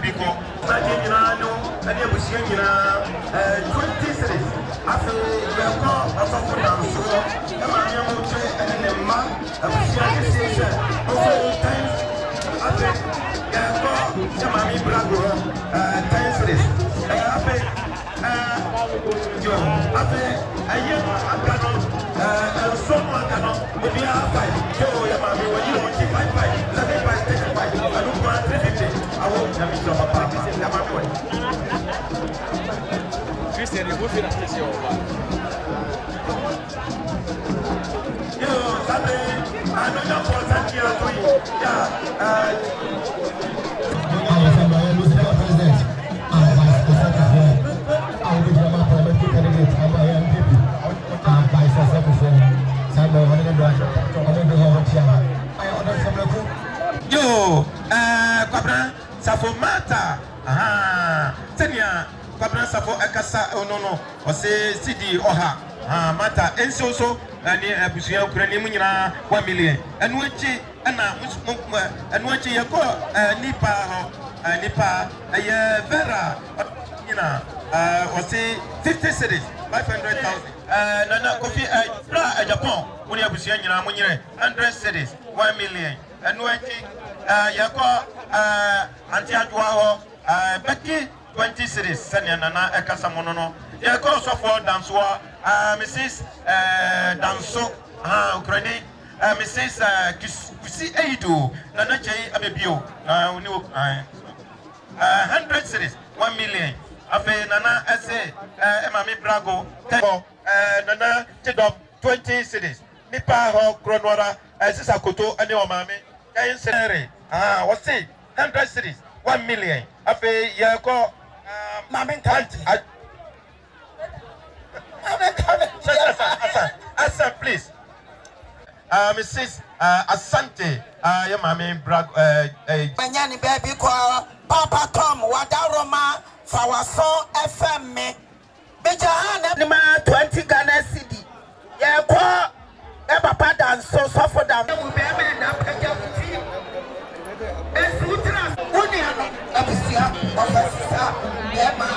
Biko. Najinano, and you was 20 cities. After you call a software down, so and the man of the station. Also, times after you call Jamami Brago, 10 cities. After a year, I'm going to someone cannot be outside. Joe, Yamami, when you want to fight, let me fight, take a fight. I don't want 350. I won't have to have a party. Christian, you will finish this year. Yo, Sabe, I know you're for that year for you. President, Vice President, I will be the parliamentary candidate. I'm MPP. Vice President, Samuel, Yo, Cabra, Safomata. Tenya, Cabra Safo Akasa, no, or say CD Oha, Mata, and so, and Abusia Ukrainian 1 million. And which, and which you call Nipa, Vera, or say 50 cities, 500,000. Nana Kofi, Japan, when you have 100 cities, 1 million. And when you call Antiajuaho, Becky, 20 cities, Sanyana, Ekasamono. You call so for Dansua, Mrs. Danso, Ukraine, Mrs. Kisi Eidu, Nanache Abibio, 100 cities, 1 million. Afe Nana Ese, Emami Brago, Nana Chedop, 20 cities. Nipa Ho, Kronwara, Sisakoto, and your mammy, Kayan Senere, what's it? 100 cities, 1 million. Afe Yako, Mammy Tant. Asa, please. Mrs. Asante, your mammy Brago, Manyani baby call Papa Tom, Wadaroma, Fawason FM me. Bijahana 20 Ghana City. Yeah, call Papa dance so for them. We be men up again. Esutra, Uniano, Abusia, Officer, Emma.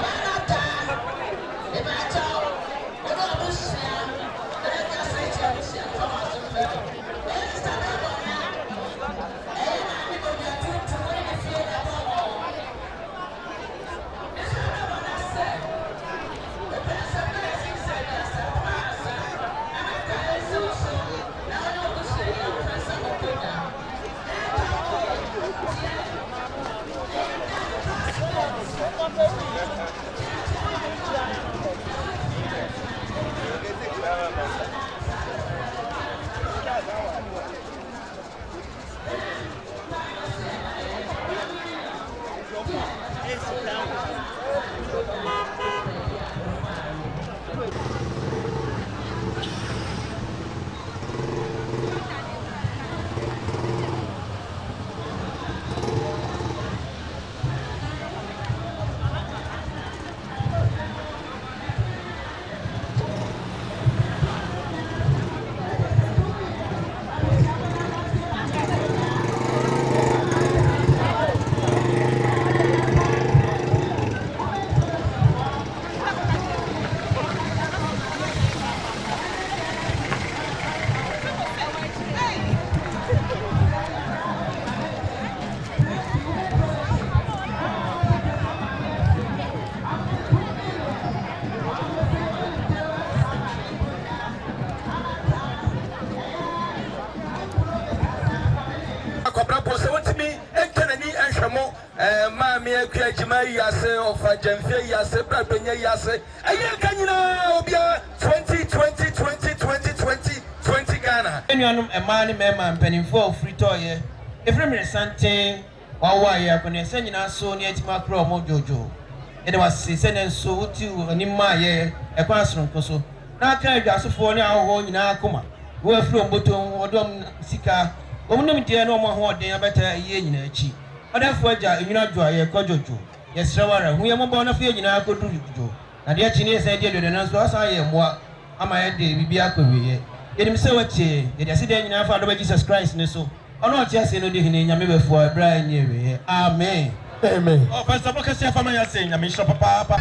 Yase of Jamfe Yase, Brabenya Yase, a year can you know, 20 Ghana. Anyone a man, man, penny for free toy. Every minute, something, while I can send us so near to Macro Mojojo. It was sending so to an in my year, a classroom coso. Now, can just for now, home in Akuma. We're from Bottom or Dom Sika. Only dear no more, they are better a year in a cheap. Therefore, you know, dry a cojojo. Yes, Rawara, we are born of you, you know, could do it. And the Chinese idea that announced us I am what am I a day, we be a career. It is so much, it is sitting in our Father Jesus Christ, so. Or not just in the name of Brian, amen. Amen. Oh, Pastor Bokasi afama ya senya misho papa.